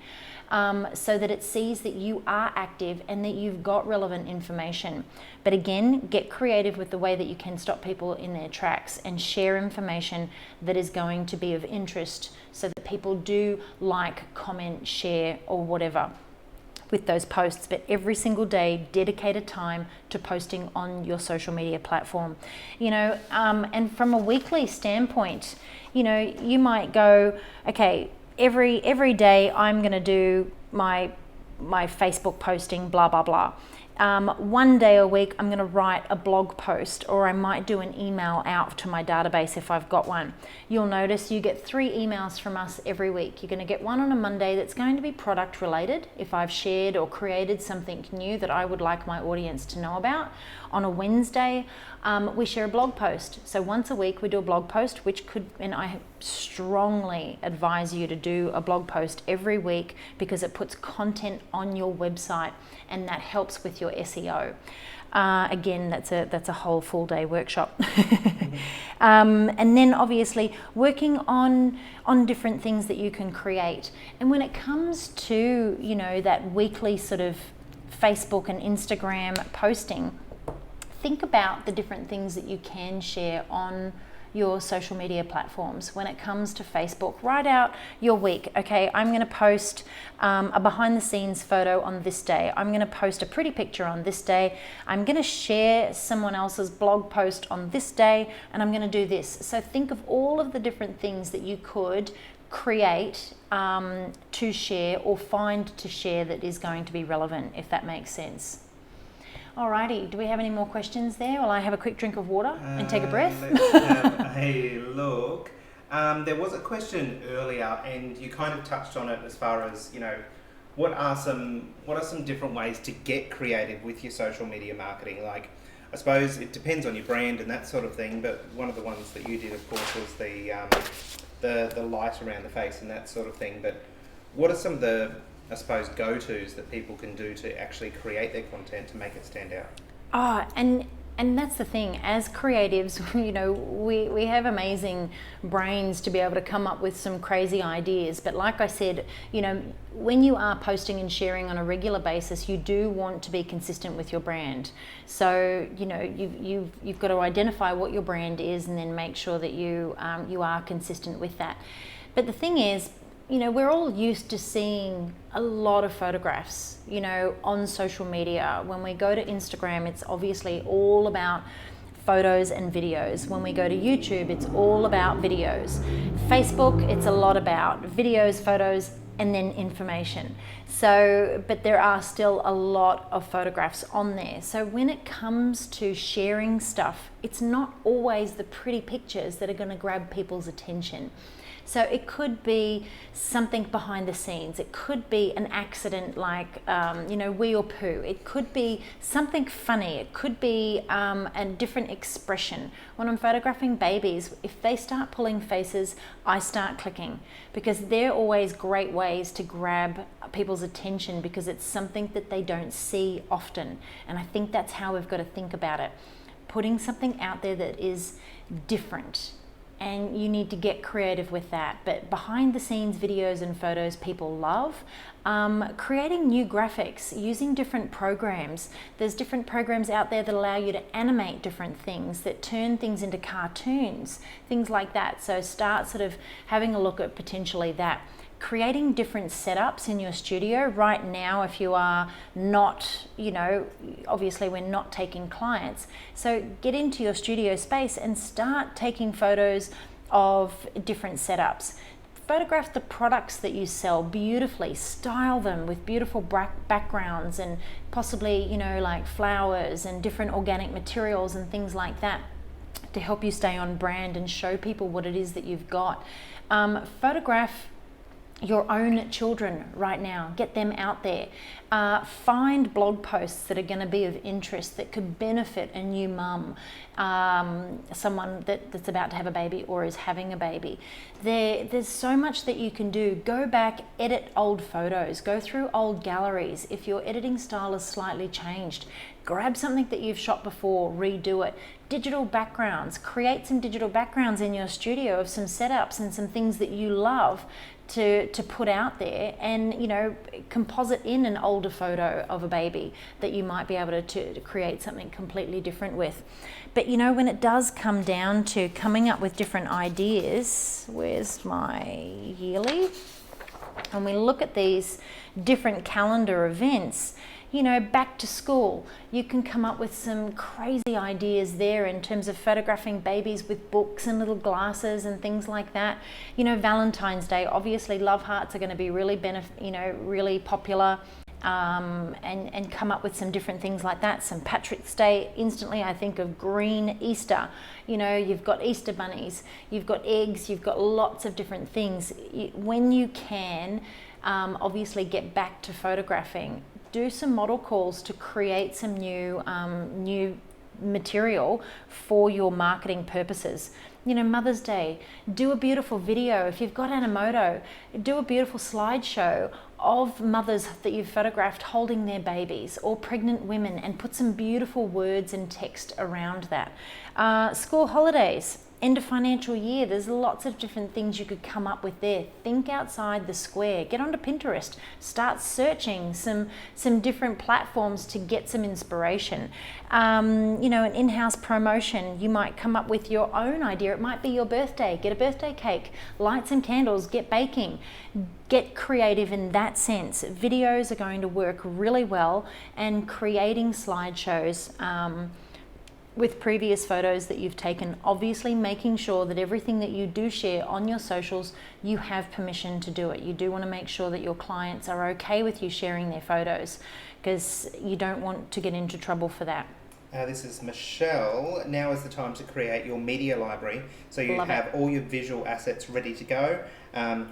So that it sees that you are active and that you've got relevant information. But again, get creative with the way that you can stop people in their tracks and share information that is going to be of interest so that people do like, comment, share, or whatever with those posts. But every single day, dedicate a time to posting on your social media platform. And from a weekly standpoint, you might go, okay, every day I'm going to do my Facebook posting, blah, blah, blah. One day a week, I'm going to write a blog post, or I might do an email out to my database if I've got one. You'll notice you get 3 emails from us every week. You're going to get one on a Monday that's going to be product related, if I've shared or created something new that I would like my audience to know about. On a Wednesday, we share a blog post. So once a week we do a blog post, and I strongly advise you to do a blog post every week because it puts content on your website and that helps with your SEO. Again, that's a whole full day workshop. And then obviously working on different things that you can create. And when it comes to, that weekly sort of Facebook and Instagram posting, think about the different things that you can share on your social media platforms. When it comes to Facebook, write out your week. Okay, I'm going to post a behind the scenes photo on this day. I'm going to post a pretty picture on this day. I'm going to share someone else's blog post on this day, and I'm going to do this. So think of all of the different things that you could create to share or find to share that is going to be relevant, if that makes sense. Alrighty, do we have any more questions there? Will I have a quick drink of water and take a breath? Let's have a look. There was a question earlier, and you kind of touched on it as far as, you know, what are some different ways to get creative with your social media marketing? Like, I suppose it depends on your brand and that sort of thing, but one of the ones that you did, of course, was the light around the face and that sort of thing. But what are some of the, I suppose, go-tos that people can do to actually create their content to make it stand out? And that's the thing, as creatives, you know, we have amazing brains to be able to come up with some crazy ideas. But like I said, you know, when you are posting and sharing on a regular basis, you do want to be consistent with your brand. So, you know, you've got to identify what your brand is and then make sure that you are consistent with that. But the thing is, you know, we're all used to seeing a lot of photographs, you know, on social media. When we go to Instagram, it's obviously all about photos and videos. When we go to YouTube, it's all about videos. Facebook, it's a lot about videos, photos, and then information. So, but there are still a lot of photographs on there. So when it comes to sharing stuff, it's not always the pretty pictures that are going to grab people's attention. So it could be something behind the scenes. It could be an accident like, you know, wee or poo. It could be something funny. It could be a different expression. When I'm photographing babies, if they start pulling faces, I start clicking, because they're always great ways to grab people's attention, because it's something that they don't see often. And I think that's how we've got to think about it. Putting something out there that is different. And you need to get creative with that. But behind the scenes videos and photos people love. Creating new graphics, using different programs. There's different programs out there that allow you to animate different things, that turn things into cartoons, things like that. So start sort of having a look at potentially that. Creating different setups in your studio. Right now, if you are not, you know, obviously we're not taking clients, so get into your studio space and start taking photos of different setups. Photograph the products that you sell beautifully, style them with beautiful backgrounds and possibly, you know, like flowers and different organic materials and things like that to help you stay on brand and show people what it is that you've got. Photograph your own children right now. Get them out there. Find blog posts that are going to be of interest, that could benefit a new mum, someone that's about to have a baby or is having a baby. There's so much that you can do. Go back, edit old photos, go through old galleries. If your editing style is slightly changed, grab something that you've shot before, redo it. Digital backgrounds, create some digital backgrounds in your studio of some setups and some things that you love to put out there, and, you know, composite in an older photo of a baby that you might be able to create something completely different with. But, you know, when it does come down to coming up with different ideas, where's my yearly? And we look at these different calendar events, you know, back to school, you can come up with some crazy ideas there in terms of photographing babies with books and little glasses and things like that. You know, Valentine's Day, obviously love hearts are going to be really really popular, and come up with some different things like that. St. Patrick's Day, instantly I think of green Easter. You know, you've got Easter bunnies, you've got eggs, you've got lots of different things. When you can, obviously get back to photographing. Do some model calls to create some new material for your marketing purposes. You know, Mother's Day, do a beautiful video. If you've got Animoto, do a beautiful slideshow of mothers that you've photographed holding their babies, or pregnant women, and put some beautiful words and text around that. School holidays, end of financial year, there's lots of different things you could come up with there. Think outside the square. Get onto Pinterest. Start searching some different platforms to get some inspiration. You know, an in-house promotion, you might come up with your own idea. It might be your birthday. Get a birthday cake, light some candles, get baking. Get creative in that sense. Videos are going to work really well, and creating slideshows with previous photos that you've taken, obviously making sure that everything that you do share on your socials, you have permission to do it. You do want to make sure that your clients are okay with you sharing their photos, because you don't want to get into trouble for that. This is Michelle. Now is the time to create your media library, so you Love have all your visual assets ready to go.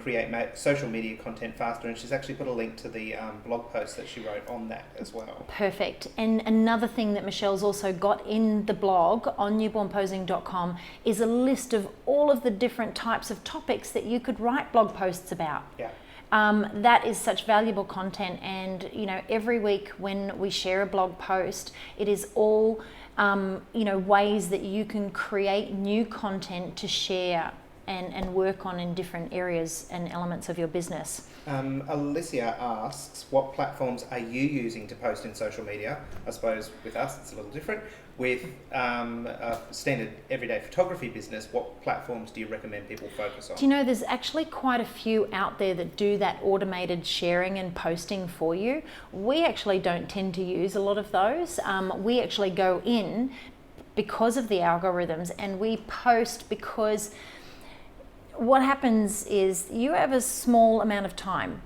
Create social media content faster, and she's actually put a link to the blog post that she wrote on that as well. Perfect. And another thing that Michelle's also got in the blog on newbornposing.com is a list of all of the different types of topics that you could write blog posts about. Yeah. That is such valuable content, and every week when we share a blog post, it is all ways that you can create new content to share and work on in different areas and elements of your business. Alicia asks, what platforms are you using to post in social media? I suppose with us it's a little different. With a standard everyday photography business, what platforms do you recommend people focus on? Do you know, there's actually quite a few out there that do that automated sharing and posting for you. We actually don't tend to use a lot of those. We actually go in because of the algorithms, and we post because what happens is you have a small amount of time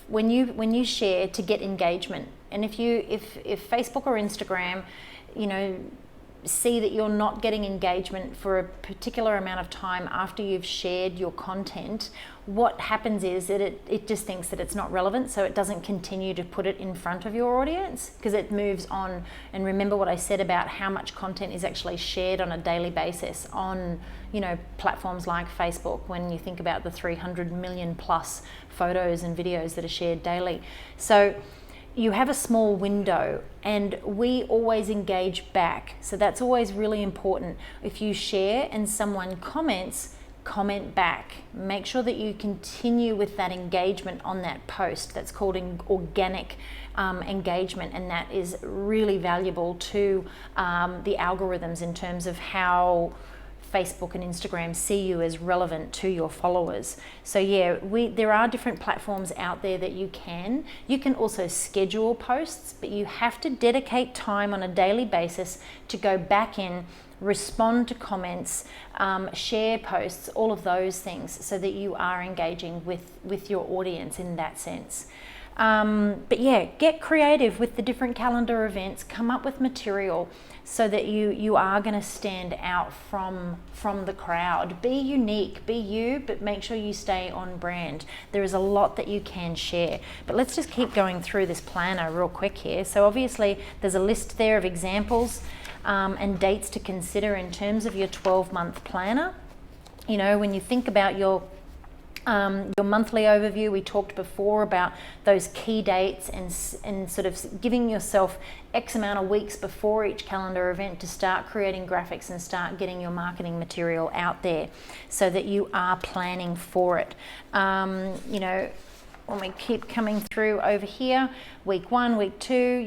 when you share to get engagement. And if Facebook or Instagram, see that you're not getting engagement for a particular amount of time after you've shared your content, what happens is that it just thinks that it's not relevant, so it doesn't continue to put it in front of your audience, because it moves on. And remember what I said about how much content is actually shared on a daily basis on platforms like Facebook, when you think about the 300 million plus photos and videos that are shared daily. So you have a small window, and we always engage back. So that's always really important. If you share and someone comments, comment back. Make sure that you continue with that engagement on that post. That's called organic engagement, and that is really valuable to the algorithms in terms of how Facebook and Instagram see you as relevant to your followers. So yeah, there are different platforms out there that you can also schedule posts, but you have to dedicate time on a daily basis to go back in, respond to comments, share posts, all of those things, so that you are engaging with your audience in that sense. But yeah, get creative with the different calendar events, come up with material so that you are going to stand out from the crowd. Be unique, be you, but make sure you stay on brand. There is a lot that you can share. But let's just keep going through this planner real quick here. So obviously there's a list there of examples and dates to consider in terms of your 12-month planner. When you think about your monthly overview, we talked before about those key dates and sort of giving yourself X amount of weeks before each calendar event to start creating graphics and start getting your marketing material out there, so that you are planning for it. When we keep coming through over here, week 1, week 2,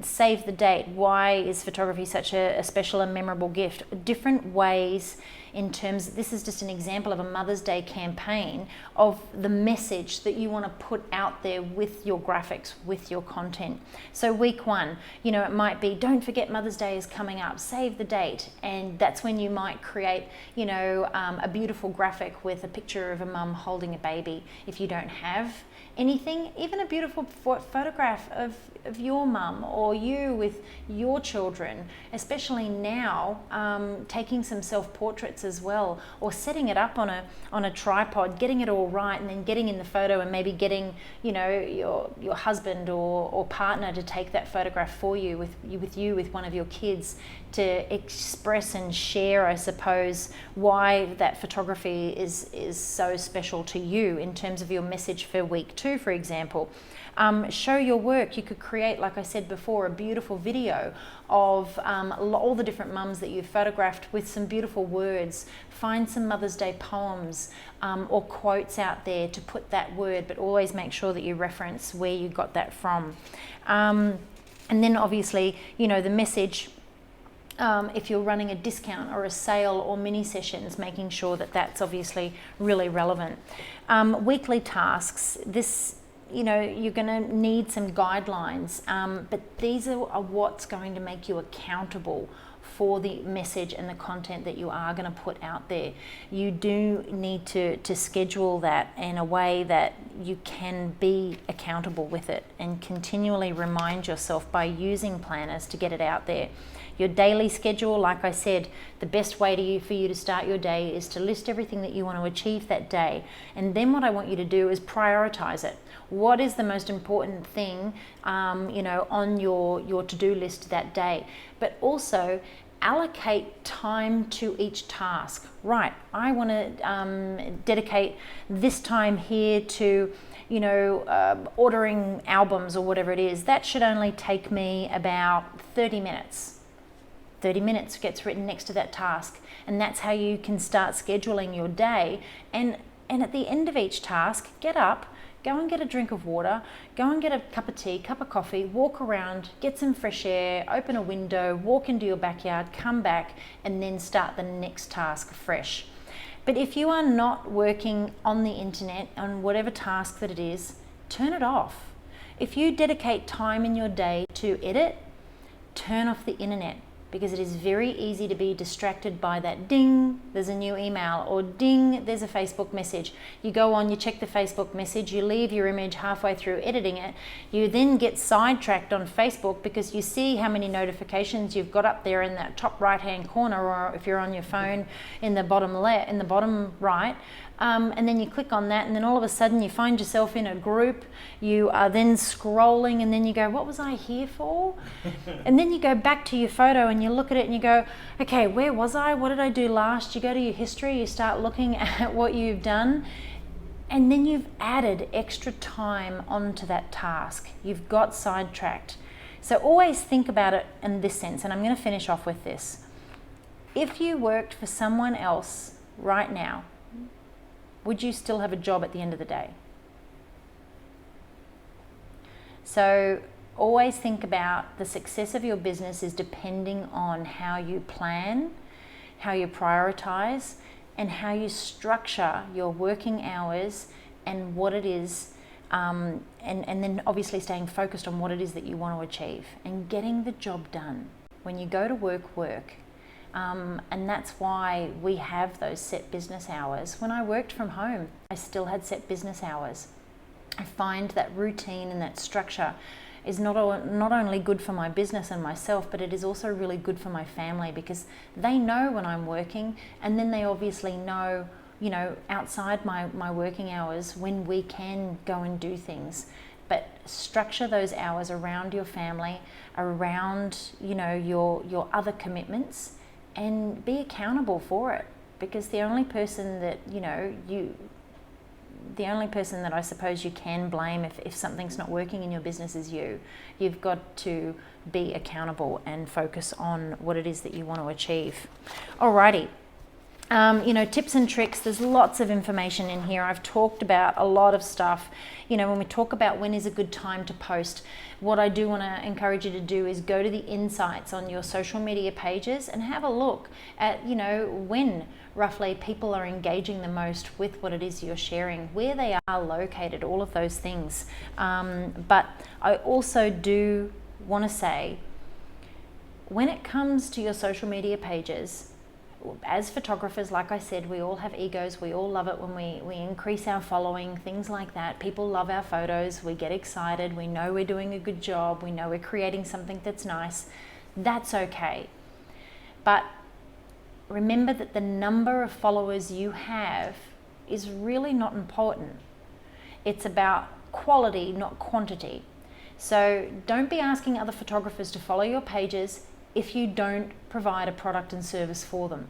save the date. Why is photography such a special and memorable gift? Different ways in terms, this is just an example of a Mother's Day campaign of the message that you want to put out there with your graphics, with your content. So week 1, it might be, don't forget Mother's Day is coming up, save the date. And that's when you might create, a beautiful graphic with a picture of a mum holding a baby. If you don't have anything, even a beautiful photograph of your mum or you with your children, especially now, taking some self-portraits as well, or setting it up on a tripod, getting it all right, and then getting in the photo and maybe getting your husband or partner to take that photograph for you with one of your kids, to express and share, I suppose, why that photography is so special to you in terms of your message for week 2, for example. Show your work. You could create, like I said before, a beautiful video of all the different mums that you've photographed with some beautiful words. Find some Mother's Day poems or quotes out there to put that word, but always make sure that you reference where you got that from. And then obviously, the message, if you're running a discount or a sale or mini sessions, making sure that that's obviously really relevant. Weekly tasks. This you're going to need some guidelines, but these are what's going to make you accountable for the message and the content that you are going to put out there. You do need to schedule that in a way that you can be accountable with it, and continually remind yourself by using planners to get it out there. Your daily schedule, like I said, the best way for you to start your day is to list everything that you want to achieve that day. And then what I want you to do is prioritize it. What is the most important thing, on your to-do list that day? But also allocate time to each task. Right, I want to dedicate this time here to ordering albums or whatever it is. That should only take me about 30 minutes. 30 minutes gets written next to that task, and that's how you can start scheduling your day. And at the end of each task, get up, go and get a drink of water, go and get a cup of tea, cup of coffee, walk around, get some fresh air, open a window, walk into your backyard, come back, and then start the next task fresh. But if you are not working on the internet, on whatever task that it is, turn it off. If you dedicate time in your day to edit, turn off the internet, because it is very easy to be distracted by that ding, there's a new email, or ding, there's a Facebook message. You go on, you check the Facebook message, you leave your image halfway through editing it, you then get sidetracked on Facebook because you see how many notifications you've got up there in that top right hand corner, or if you're on your phone in the bottom right. And then you click on that, and then all of a sudden you find yourself in a group. You are then scrolling, and then you go, what was I here for? And then you go back to your photo and you look at it and you go, okay, where was I? What did I do last? You go to your history, you start looking at what you've done, and then you've added extra time onto that task. You've got sidetracked. So always think about it in this sense, and I'm going to finish off with this. If you worked for someone else right now, would you still have a job at the end of the day? So always think about the success of your business is depending on how you plan, how you prioritize, and how you structure your working hours and what it is, and then obviously staying focused on what it is that you want to achieve and getting the job done. When you go to work. And that's why we have those set business hours. When I worked from home, I still had set business hours. I find that routine and that structure is not only good for my business and myself, but it is also really good for my family, because they know when I'm working, and then they obviously know, outside my working hours when we can go and do things. But structure those hours around your family, around, your other commitments, and be accountable for it, because the only person that I suppose you can blame if something's not working in your business is you. You've got to be accountable and focus on what it is that you want to achieve. Alrighty. Tips and tricks, there's lots of information in here. I've talked about a lot of stuff. When we talk about when is a good time to post, what I do want to encourage you to do is go to the insights on your social media pages and have a look at, when roughly people are engaging the most with what it is you're sharing, where they are located, all of those things. But I also do want to say, when it comes to your social media pages, as photographers, like I said, we all have egos. We all love it when we increase our following, things like that. People love our photos. We get excited. We know we're doing a good job. We know we're creating something that's nice. That's okay. But remember that the number of followers you have is really not important. It's about quality, not quantity. So don't be asking other photographers to follow your pages if you don't provide a product and service for them.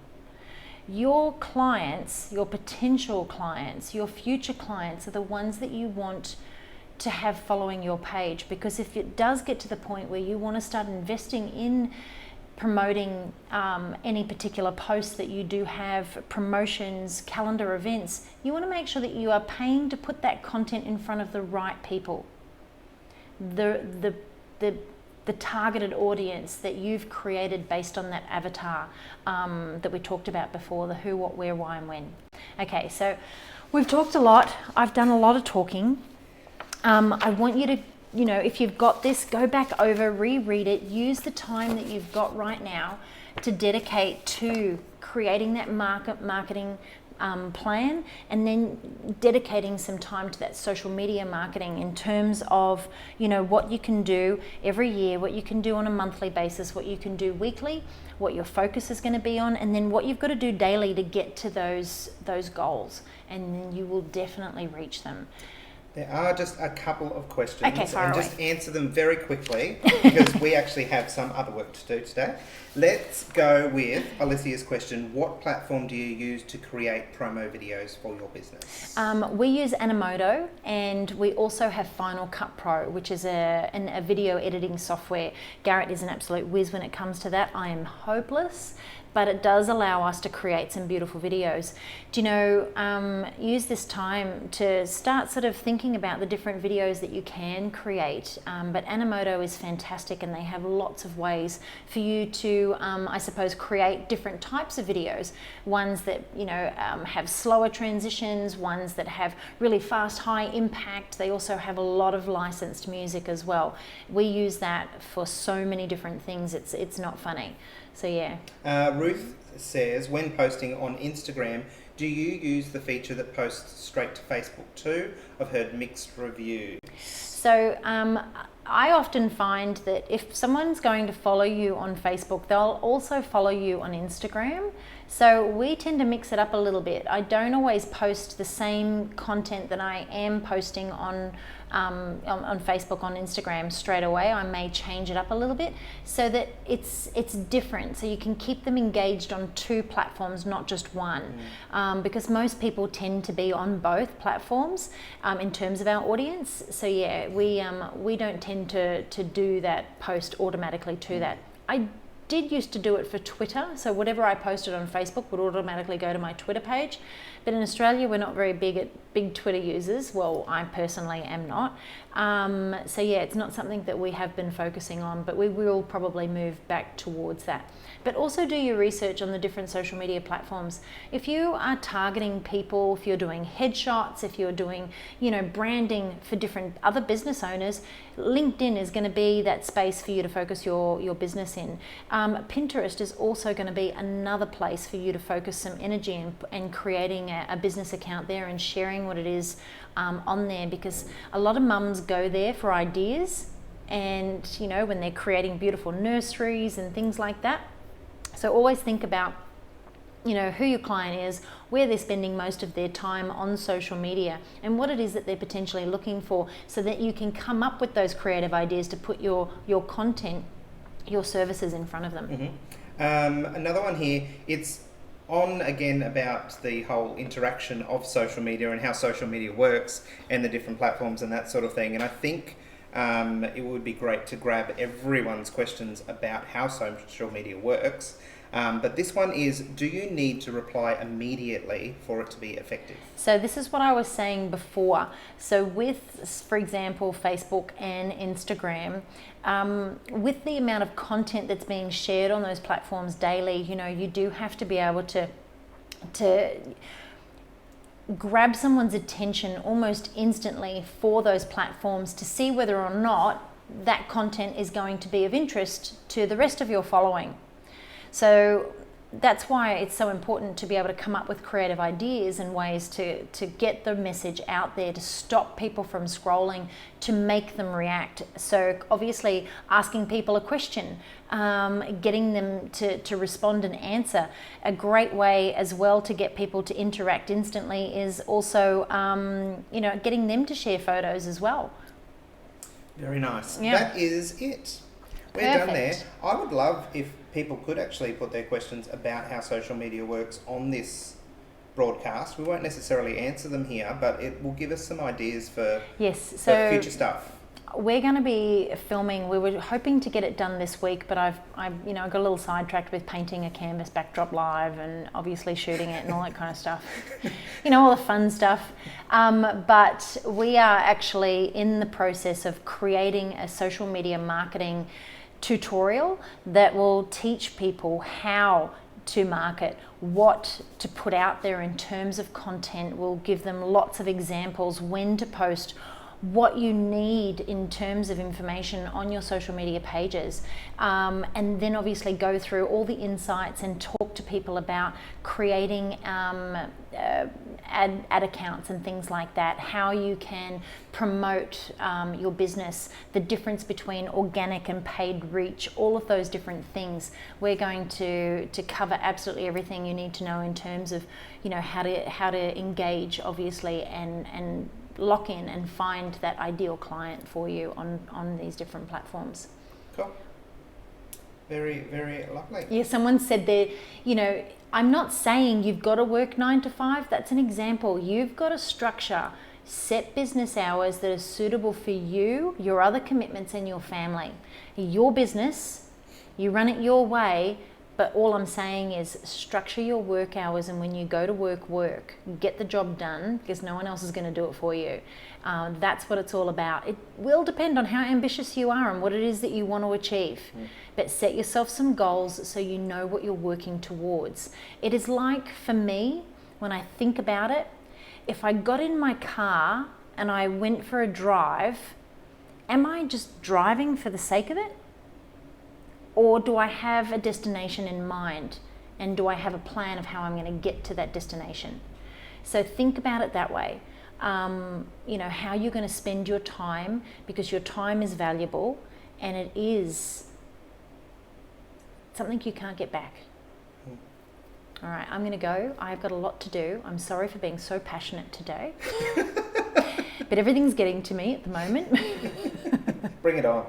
Your clients, your potential clients, your future clients are the ones that you want to have following your page, because if it does get to the point where you want to start investing in promoting any particular posts that you do have, promotions, calendar events, you want to make sure that you are paying to put that content in front of the right people. The targeted audience that you've created based on that avatar that we talked about before, the who, what, where, why, and when. Okay, so we've talked a lot. I've done a lot of talking. I want you to, if you've got this, go back over, reread it, use the time that you've got right now to dedicate to creating that marketing plan, and then dedicating some time to that social media marketing in terms of what you can do every year, what you can do on a monthly basis, what you can do weekly, what your focus is going to be on, and then what you've got to do daily to get to those goals, and then you will definitely reach them. There are just a couple of questions, Okay, fire away. just answer them very quickly because we actually have some other work to do today. Let's go with Alicia's question. What platform do you use to create promo videos for your business? We use Animoto, and we also have Final Cut Pro, which is a video editing software. Garrett is an absolute whiz when it comes to that. I am hopeless, but it does allow us to create some beautiful videos. Use this time to start sort of thinking about the different videos that you can create. But Animoto is fantastic, and they have lots of ways for you to, I suppose, create different types of videos. Ones that, have slower transitions, ones that have really fast, high impact. They also have a lot of licensed music as well. We use that for so many different things, it's not funny. So yeah. Ruth says, when posting on Instagram, do you use the feature that posts straight to Facebook too? I've heard mixed reviews. So I often find that if someone's going to follow you on Facebook, they'll also follow you on Instagram. So we tend to mix it up a little bit. I don't always post the same content that I am posting on Facebook, on Instagram straight away. I may change it up a little bit so that it's different. So you can keep them engaged on two platforms, not just one. Because most people tend to be on both platforms in terms of our audience. So yeah, we don't tend to do that post automatically to that. I did used to do it for Twitter, so whatever I posted on Facebook would automatically go to my Twitter page. But in Australia, we're not very big Twitter users. Well, I personally am not. So yeah, it's not something that we have been focusing on, but we will probably move back towards that. But also do your research on the different social media platforms. If you are targeting people, if you're doing headshots, if you're doing, branding for different other business owners, LinkedIn is going to be that space for you to focus your business in. Pinterest is also going to be another place for you to focus some energy and creating a business account there and sharing what it is on there, because a lot of mums go there for ideas, and when they're creating beautiful nurseries and things like that. So always think about who your client is, where they're spending most of their time on social media, and what it is that they're potentially looking for, so that you can come up with those creative ideas to put your content, your services in front of them. Another one here, it's on again about the whole interaction of social media and how social media works and the different platforms and that sort of thing. And I think it would be great to grab everyone's questions about how social media works. But this one is, do you need to reply immediately for it to be effective? So this is what I was saying before. So with, for example, Facebook and Instagram, with the amount of content that's being shared on those platforms daily, you do have to be able to grab someone's attention almost instantly for those platforms to see whether or not that content is going to be of interest to the rest of your following. So that's why it's so important to be able to come up with creative ideas and ways to get the message out there, to stop people from scrolling, to make them react. So obviously asking people a question, getting them to respond and answer. A great way as well to get people to interact instantly is also getting them to share photos as well. Very nice. Yeah. That is it. We're Perfect. done there. I would love if people could actually put their questions about how social media works on this broadcast. We won't necessarily answer them here, but it will give us some ideas for future stuff. We're going to be filming. We were hoping to get it done this week, but I got a little sidetracked with painting a canvas backdrop live and obviously shooting it and all that kind of stuff. All the fun stuff. But we are actually in the process of creating a social media marketing tutorial that will teach people how to market, what to put out there in terms of content. We'll give them lots of examples, when to post, what you need in terms of information on your social media pages, and then obviously go through all the insights and talk to people about creating ad accounts and things like that, how you can promote your business, the difference between organic and paid reach, all of those different things. We're going to cover absolutely everything you need to know in terms of, you know, how to engage, obviously, and lock in and find that ideal client for you on these different platforms. Cool. Very, very lovely. Yeah, someone said that, you know, I'm not saying you've got to work 9 to 5. That's an example. You've got to structure, set business hours that are suitable for you, your other commitments, and your family. Your business, you run it your way. But all I'm saying is structure your work hours, and when you go to work, get the job done, because no one else is going to do it for you. That's what it's all about. It will depend on how ambitious you are and what it is that you want to achieve. But set yourself some goals so you know what you're working towards. It is like, for me, when I think about it, if I got in my car and I went for a drive, am I just driving for the sake of it? Or do I have a destination in mind, and do I have a plan of how I'm going to get to that destination? So think about it that way. You know, how you're going to spend your time, because your time is valuable and it is something you can't get back. All right, I'm going to go. I've got a lot to do. I'm sorry for being so passionate today. But everything's getting to me at the moment. Bring it on.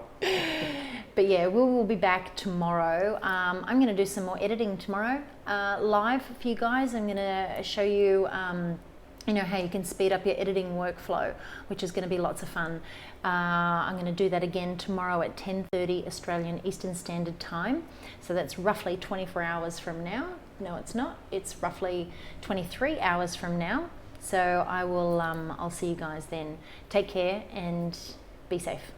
But yeah, we will be back tomorrow. I'm going to do some more editing tomorrow live for you guys. I'm going to show you, you know, how you can speed up your editing workflow, which is going to be lots of fun. I'm going to do that again tomorrow at 10:30 Australian Eastern Standard Time. So that's roughly 24 hours from now. No, it's not. It's roughly 23 hours from now. So I will. I'll see you guys then. Take care and be safe.